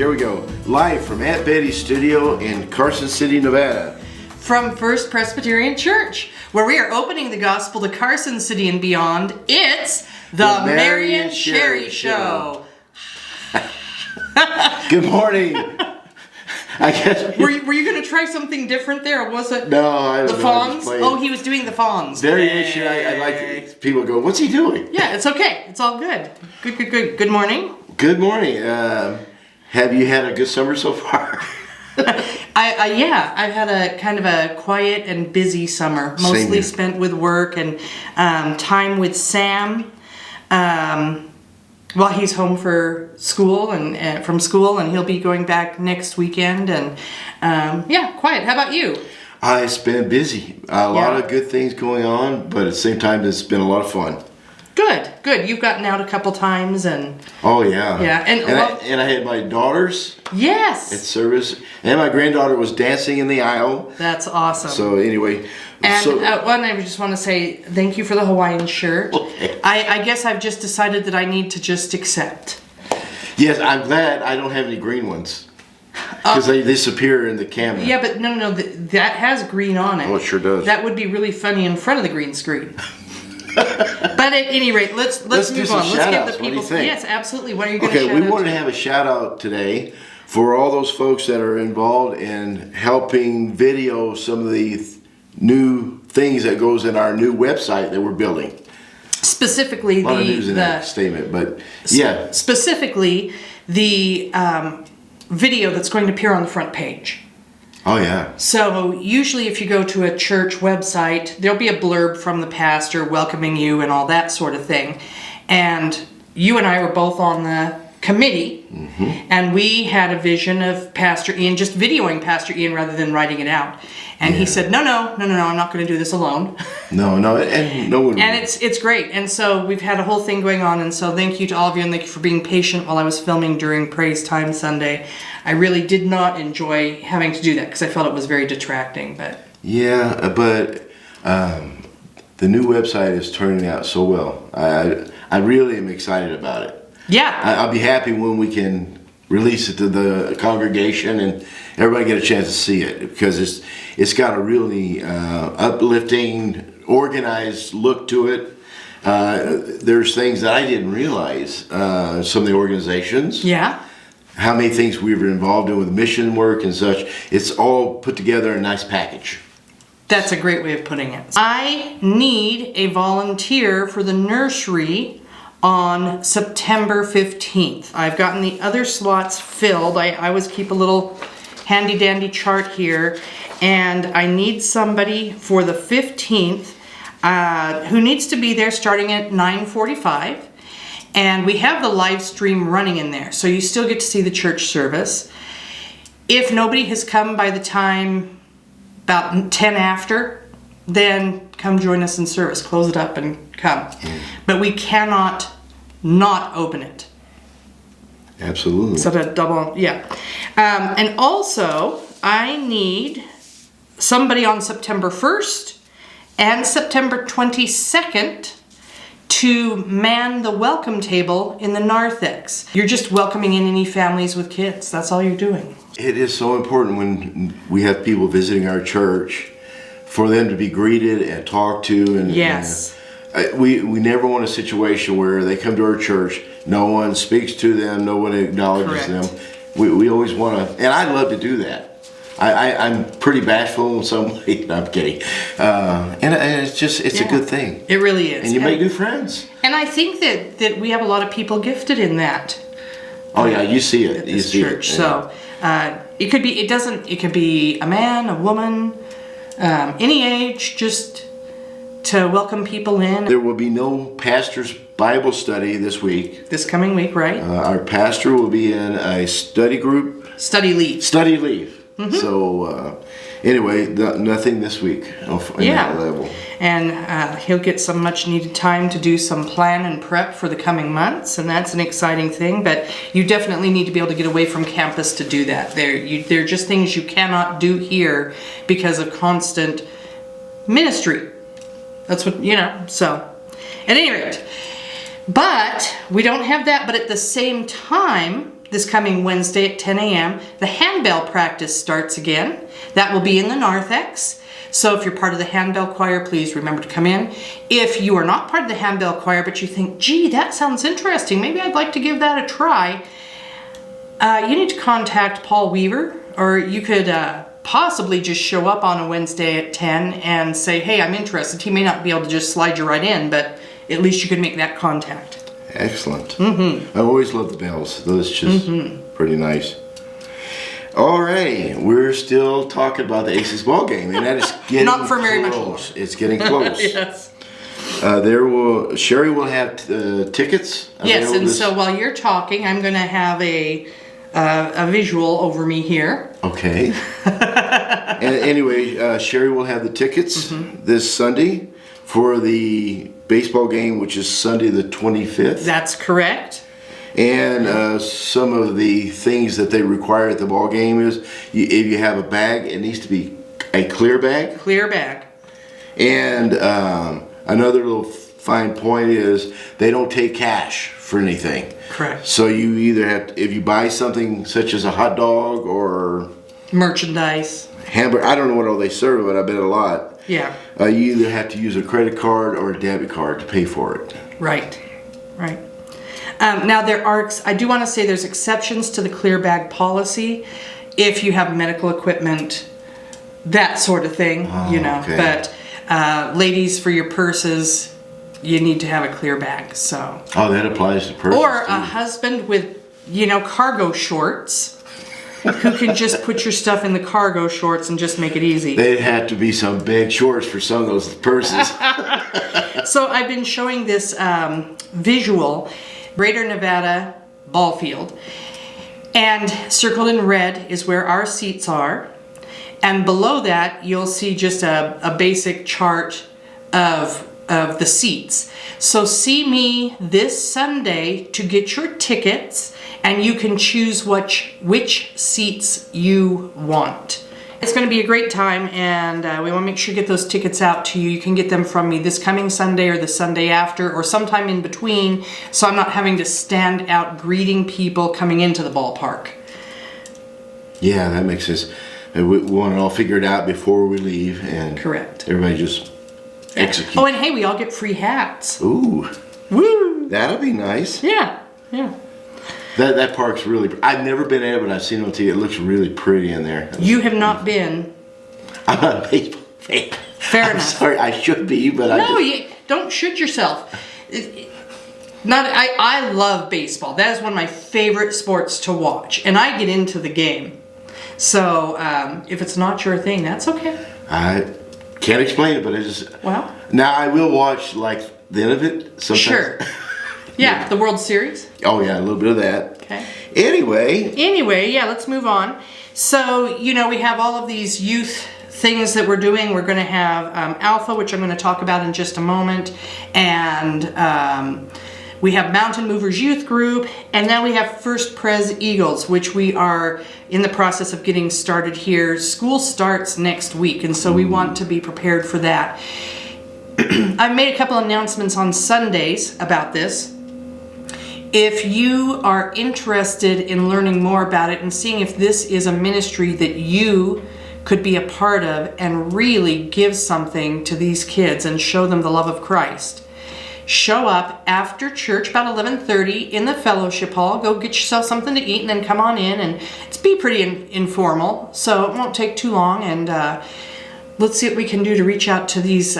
Here we go. Live from Aunt Betty's studio in Carson City, Nevada. From First Presbyterian Church, where we are opening the gospel to Carson City and beyond. It's the Mary and Sherri Show. Good morning. I guess. Were you going to try something different there, or was it? No, I don't the know. Fawns? Oh, he was doing the Fawns. Variation. I like it. People go, what's he doing? Yeah, it's okay. It's all good. Good. Good morning. Good morning. Have you had a good summer so far? Yeah, I've had a kind of a quiet and busy summer, mostly spent with work and time with Sam. While he's home for school and from school, and he'll be going back next weekend. And yeah, quiet. How about you? It's been busy. A lot of good things going on, but at the same time, it's been a lot of fun. Good. You've gotten out a couple times, and oh yeah, yeah, and I had my daughters. Yes. At service, and my granddaughter was dancing in the aisle. That's awesome. So anyway, and I just want to say thank you for the Hawaiian shirt. Okay. I guess I've just decided that I need to just accept. Yes, I'm glad I don't have any green ones because they disappear in the camera. Yeah, but no, that has green on it. Oh, it sure does. That would be really funny in front of the green screen. But at any rate, let's move on. Let's give the people. What do you think? Yes, absolutely. What are you going to shout out? Okay, we wanted to have a shout out today for all those folks that are involved in helping video some of the new things that goes in our new website that we're building. Specifically, a lot of news in that statement, but yeah. Specifically, the video that's going to appear on the front page. Oh yeah. So usually if you go to a church website, there'll be a blurb from the pastor welcoming you and all that sort of thing. And you and I were both on the committee, and we had a vision of Pastor Ian just videoing Pastor Ian rather than writing it out. And he said, no, I'm not going to do this alone. No, and no one. And it's great. And so we've had a whole thing going on. And so thank you to all of you, and thank you for being patient while I was filming during Praise Time Sunday. I really did not enjoy having to do that because I felt it was very detracting. But the new website is turning out so well. I really am excited about it. Yeah. I'll be happy when we can release it to the congregation and everybody get a chance to see it, because it's got a really uplifting, organized look to it. There's things that I didn't realize, some of the organizations. Yeah. How many things we were involved in with mission work and such. It's all put together in a nice package. That's a great way of putting it. I need a volunteer for the nursery on September 15th. I've gotten the other slots filled. I always keep a little handy dandy chart here, and I need somebody for the 15th who needs to be there starting at 9:45. And we have the live stream running in there, so you still get to see the church service. If nobody has come by the time about 10 after, then come join us in service. Close it up and come. But we cannot not open it. Absolutely. So that double, yeah. And also, I need somebody on September 1st and September 22nd to man the welcome table in the narthex. You're just welcoming in any families with kids. That's all you're doing. It is so important when we have people visiting our church for them to be greeted and talked to. And yes. We never want a situation where they come to our church, no one speaks to them, no one acknowledges them. We always want to, and I love to do that. I'm pretty bashful in some way. No, I'm kidding. And it's a good thing. It really is. And you make new friends. And I think that we have a lot of people gifted in that. Oh yeah, you see it. You see church. It. So it could be. It could be a man, a woman, any age, just to welcome people in. There will be no pastor's Bible study this week. This coming week, right? Our pastor will be in a study group. Study leave. So anyway, nothing this week on that level. And he'll get some much needed time to do some plan and prep for the coming months, and that's an exciting thing. But you definitely need to be able to get away from campus to do that. They're just things you cannot do here because of constant ministry. That's what, so at any rate. But we don't have that, but at the same time, this coming Wednesday at 10 a.m., the handbell practice starts again. That will be in the narthex. So if you're part of the handbell choir, please remember to come in. If you are not part of the handbell choir, but you think, gee, that sounds interesting, maybe I'd like to give that a try, you need to contact Paul Weaver, or you could possibly just show up on a Wednesday at 10 and say, hey, I'm interested. He may not be able to just slide you right in, but at least you could make that contact. Excellent. I always love the bells. Those just pretty nice. All right, we're still talking about the Aces ball game, and that is getting not for very much close. It's getting close. Yes. Sherri will have tickets. Yes, and so while you're talking, I'm going to have a visual over me here. Okay. And anyway, Sherri will have the tickets this Sunday for the baseball game, which is Sunday the 25th. That's correct. And some of the things that they require at the ball game is, if you have a bag, it needs to be a clear bag. Clear bag. And another little fine point is they don't take cash for anything. Correct. So you either have to, if you buy something such as a hot dog or merchandise, hamburger, I don't know what all they serve, but I bet a lot. Yeah. You either have to use a credit card or a debit card to pay for it. Right. Right. Now I do want to say there's exceptions to the clear bag policy if you have medical equipment, that sort of thing, Okay. But ladies, for your purses, you need to have a clear bag. So. Oh, that applies to purses Or too. a husband with, cargo shorts who can just put your stuff in the cargo shorts and just make it easy. They'd have to be some big shorts for some of those purses. So I've been showing this visual, Greater Nevada ball field, and circled in red is where our seats are, and below that you'll see just a basic chart of the seats. So see me this Sunday to get your tickets, and you can choose which seats you want. It's going to be a great time, and we want to make sure you get those tickets out to you. You can get them from me this coming Sunday or the Sunday after or sometime in between, so I'm not having to stand out greeting people coming into the ballpark. Yeah, that makes sense. And we want it all figured out before we leave, and Correct. everybody just execute. Oh, and hey, we all get free hats. Ooh, Woo! that'll be nice. Yeah, yeah. That park's really. I've never been in it, but I've seen it on TV. It looks really pretty in there. You have not been. I'm not a baseball fan. Fair I'm enough. sorry, I should be, but No, you don't shoot yourself. I love baseball. That is one of my favorite sports to watch, and I get into the game. So if it's not your thing, that's okay. I can't explain it, but I just. Well. Now I will watch like the end of it sometimes. Sure. Yeah, the World Series. Oh yeah, a little bit of that. Okay. Anyway, yeah, let's move on. So, we have all of these youth things that we're doing. We're going to have Alpha, which I'm going to talk about in just a moment. And we have Mountain Movers Youth Group. And then we have First Pres Eagles, which we are in the process of getting started here. School starts next week, and so we want to be prepared for that. I've made a couple announcements on Sundays about this. If you are interested in learning more about it and seeing if this is a ministry that you could be a part of and really give something to these kids and show them the love of Christ, show up after church about 11:30 in the fellowship hall. Go get yourself something to eat and then come on in, and it's be pretty informal, so it won't take too long. And let's see what we can do to reach out to these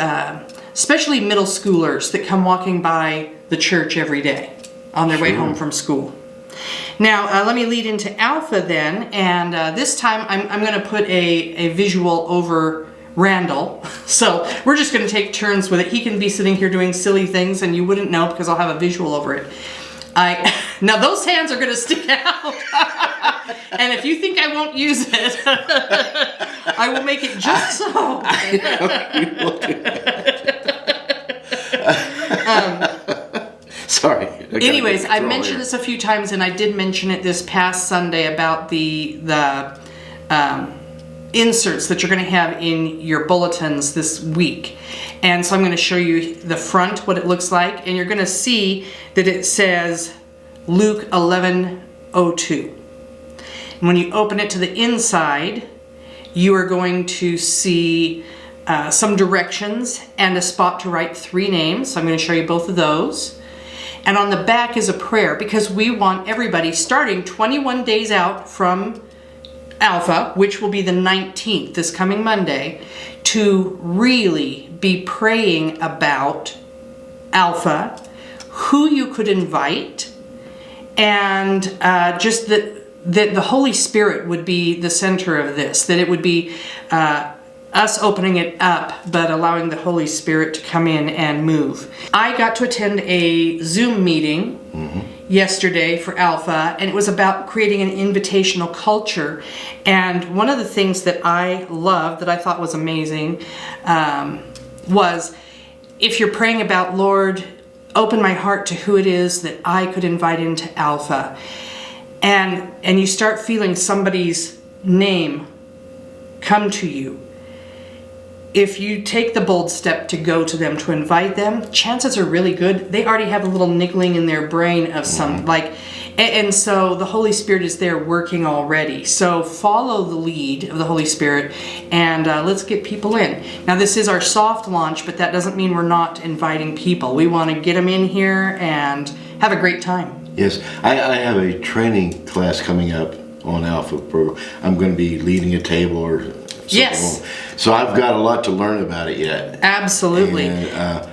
especially middle schoolers that come walking by the church every day on their way home from school. Now, let me lead into Alpha then, and this time I'm going to put a visual over Randall. So we're just going to take turns with it. He can be sitting here doing silly things and you wouldn't know because I'll have a visual over it. Now those hands are going to stick out. And if you think I won't use it, I will make it just so. Sorry. Anyways, I've mentioned this a few times, and I did mention it this past Sunday about the inserts that you're going to have in your bulletins this week. And so I'm going to show you the front, what it looks like, and you're going to see that it says Luke 11, 02. And when you open it to the inside, you are going to see some directions and a spot to write 3 names. So I'm going to show you both of those. And on the back is a prayer, because we want everybody starting 21 days out from Alpha, which will be the 19th, this coming Monday, to really be praying about Alpha, who you could invite, and just that the Holy Spirit would be the center of this, that it would be us opening it up, but allowing the Holy Spirit to come in and move. I got to attend a Zoom meeting yesterday for Alpha, and it was about creating an invitational culture. And one of the things that I loved, that I thought was amazing, was if you're praying about, Lord, open my heart to who it is that I could invite into Alpha, and you start feeling somebody's name come to you. If you take the bold step to go to them, to invite them, chances are really good they already have a little niggling in their brain of some, and so the Holy Spirit is there working already. So follow the lead of the Holy Spirit, and let's get people in. Now, this is our soft launch, but that doesn't mean we're not inviting people. We want to get them in here and have a great time. Yes, I have a training class coming up on Alpha program. I'm going to be leading a table or something. Yes. So I've got a lot to learn about it yet. Absolutely. And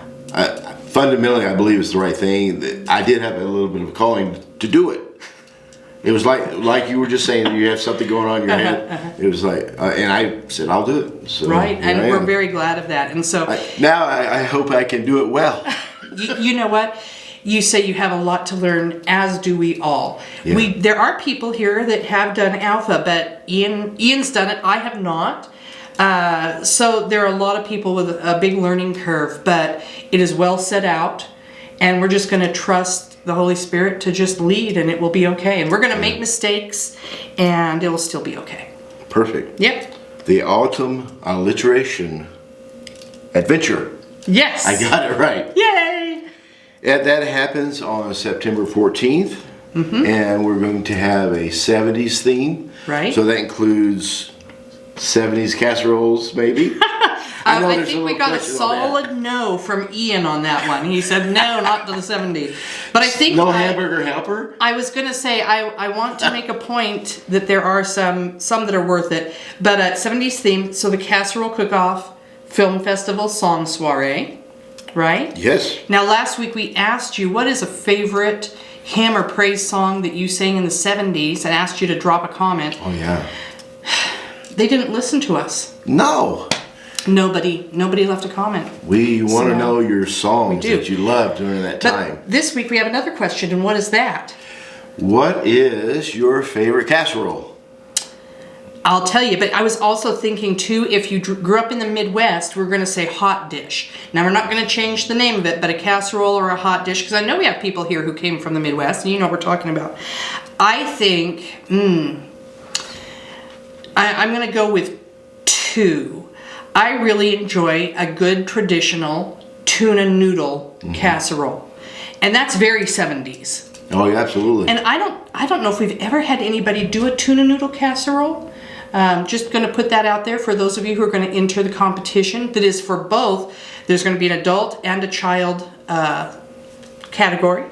fundamentally, I believe it's the right thing. I did have a little bit of a calling to do it. It was like you were just saying, you have something going on in your head. It was like, and I said, I'll do it. So right, and we're very glad of that. And so now I hope I can do it well. You know what? You say you have a lot to learn, as do we all. Yeah. There are people here that have done Alpha, but Ian's done it. I have not. So there are a lot of people with a big learning curve, but it is well set out, and we're just going to trust the Holy Spirit to just lead, and it will be okay. And we're going to make mistakes, and it will still be okay. Perfect. Yep. The Autumn Alliteration Adventure. Yes. I got it right. Yay! And that happens on September 14th, and we're going to have a 70s theme. Right. So that includes 70s casseroles, maybe. I think we got a solid no from Ian on that one. He said no, not to the 70s. But I think no hamburger helper. I was going to say I want to make a point that there are some that are worth it. But 70s theme, so the casserole cook-off, film festival, song soiree, right? Yes. Now last week we asked you what is a favorite hymn or praise song that you sang in the 70s, and asked you to drop a comment. Oh yeah. They didn't listen to us. No. Nobody left a comment. We want to know your songs that you loved during that time. But this week we have another question, and what is that? What is your favorite casserole? I'll tell you, but I was also thinking too, if you grew up in the Midwest, we're going to say hot dish. Now we're not going to change the name of it, but a casserole or a hot dish, because I know we have people here who came from the Midwest, and you know what we're talking about. I think, I'm going to go with 2. I really enjoy a good traditional tuna noodle casserole. And that's very 70s. Oh, yeah, absolutely. And I don't know if we've ever had anybody do a tuna noodle casserole. Just going to put that out there for those of you who are going to enter the competition. That is for both. There's going to be an adult and a child category.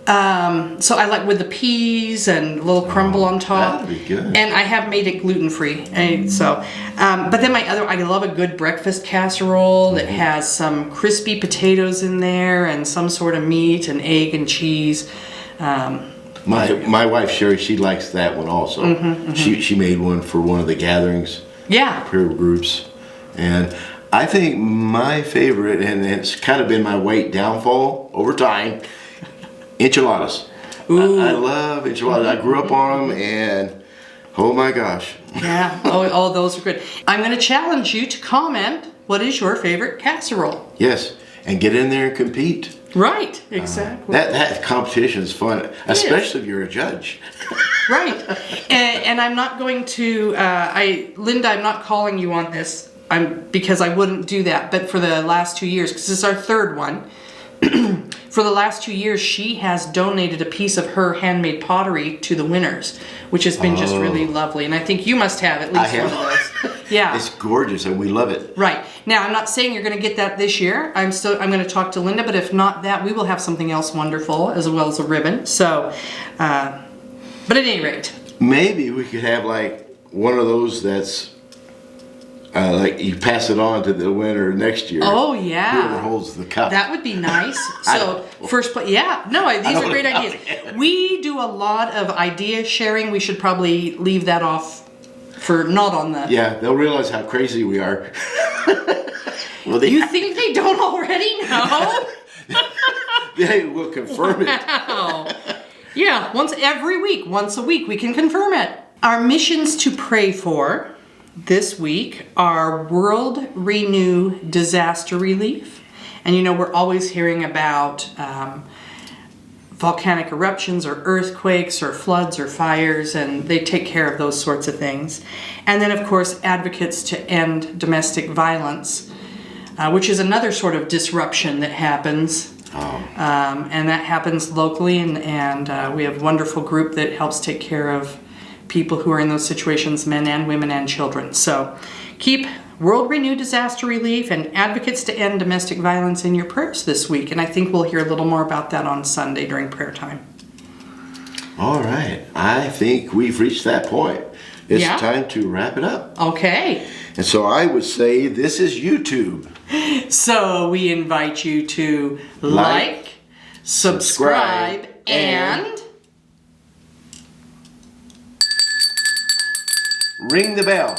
So I like with the peas and a little crumble on top. That'd be good. And I have made it gluten-free. And so, but then I love a good breakfast casserole that has some crispy potatoes in there and some sort of meat and egg and cheese. My wife Sherri, she likes that one also. She made one for one of the gatherings. Yeah. Prayer groups. And I think my favorite, and it's kind of been my weight downfall over time, enchiladas. I love enchiladas. I grew up on them, and oh my gosh. Yeah. Oh, those are good. I'm going to challenge you to comment. What is your favorite casserole? Yes, and get in there and compete. Right. Exactly. That competition is fun, especially if you're a judge. Right. And I'm not going to. Linda, I'm not calling you on this. Because I wouldn't do that. But for the last 2 years, because this is our 3rd one. for the last 2 years, she has donated a piece of her handmade pottery to the winners, which has been just really lovely. And I think you must have at least one of those. Yeah. It's gorgeous and we love it. Right. Now, I'm not saying you're going to get that this year. I'm going to talk to Linda, but if not that, we will have something else wonderful as well as a ribbon. So, but at any rate. Maybe we could have like one of those that's like you pass it on to the winner next year. Oh, yeah. Whoever holds the cup. That would be nice. So, first place. Yeah. No, these are great ideas. We do a lot of idea sharing. We should probably leave that off for not on the... Yeah, they'll realize how crazy we are. Well, you think they don't already know? They will confirm it. Wow. Yeah, once a week, we can confirm it. Our missions to pray for this week are World Renew Disaster Relief. And you know, we're always hearing about volcanic eruptions or earthquakes or floods or fires, and they take care of those sorts of things. And then, of course, Advocates to End Domestic Violence, which is another sort of disruption that happens. And that happens locally, and we have a wonderful group that helps take care of people who are in those situations, men and women and children. So keep World Renew Disaster Relief and Advocates to End Domestic Violence in your prayers this week. And I think we'll hear a little more about that on Sunday during prayer time. All right. I think we've reached that point. It's Yeah. time to wrap it up. Okay. And so I would say this is YouTube. So we invite you to like, subscribe, and ring the bell.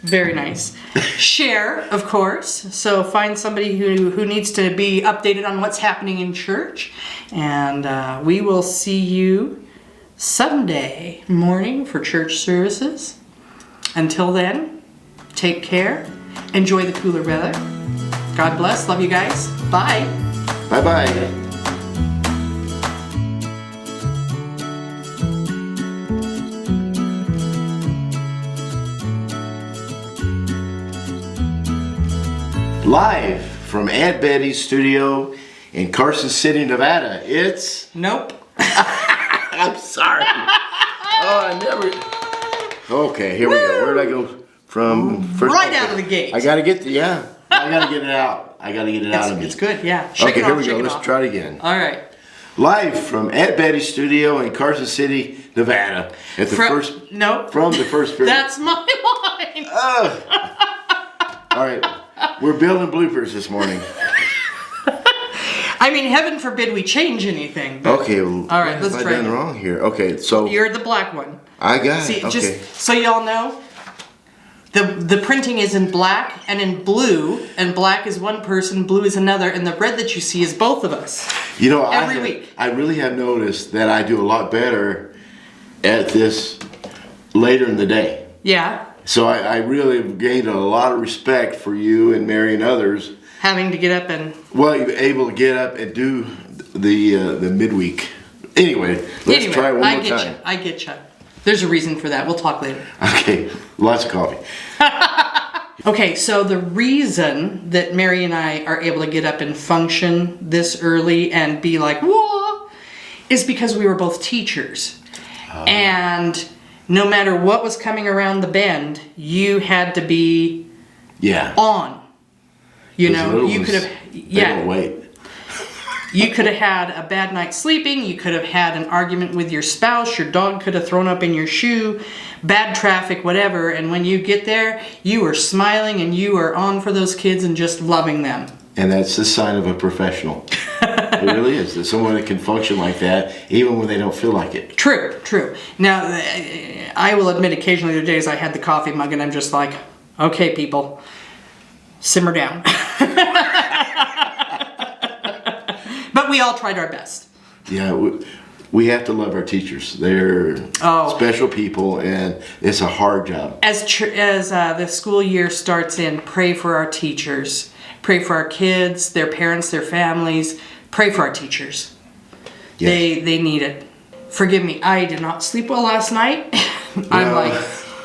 very nice. Share, of course. So find somebody who needs to be updated on what's happening in church. And we will see you Sunday morning for church services. Until then, take care. Enjoy the cooler weather. God bless. Love you guys. Bye. Bye-bye. Live from Aunt Betty's studio in Carson City, Nevada, it's... Nope. I'm sorry. Oh, I never... Okay, here we go. Where did I go from? First? Right out of the gate. I gotta get I gotta get it out. I gotta get it out of me. It's good, yeah. Shake Okay, it here off, we go. shake it Let's off. try it again. All right. Live from Aunt Betty's studio in Carson City, Nevada. At the first... Nope. From the first period. That's my line. All right. We're building bloopers this morning. I mean, heaven forbid we change anything. But Okay. Well, all right, let's what have try I done it. wrong here? Okay, so... You're the black one. I got See, it. Okay. just so y'all know, the printing is in black and in blue, and black is one person, blue is another, and the red that you see is both of us. You know, every week. I really have noticed that I do a lot better at this later in the day. Yeah, So I really have gained a lot of respect for you and Mary and others. having to get up and... Well, you're able to get up and do the midweek. Anyway, let's try it one more time. I get you. There's a reason for that. We'll talk later. Okay, lots of coffee. Okay, so the reason that Mary and I are able to get up and function this early and be like, whoa, is because we were both teachers. And no matter what was coming around the bend, you had to be on. You know, you could have, Wait. you could have had a bad night sleeping, you could have had an argument with your spouse, your dog could have thrown up in your shoe, bad traffic, whatever, and when you get there, you are smiling and you are on for those kids and just loving them. And that's the sign of a professional. It really is. There's someone that can function like that even when they don't feel like it. True, true. Now, I will admit occasionally there are days I had the coffee mug and I'm just like, okay, people, simmer down. But we all tried our best. Yeah, we have to love our teachers. They're special people, and it's a hard job. As the school year starts in, pray for our teachers. Pray for our kids, their parents, their families. Pray for our teachers. Yes. They need it. Forgive me, I did not sleep well last night. I'm like...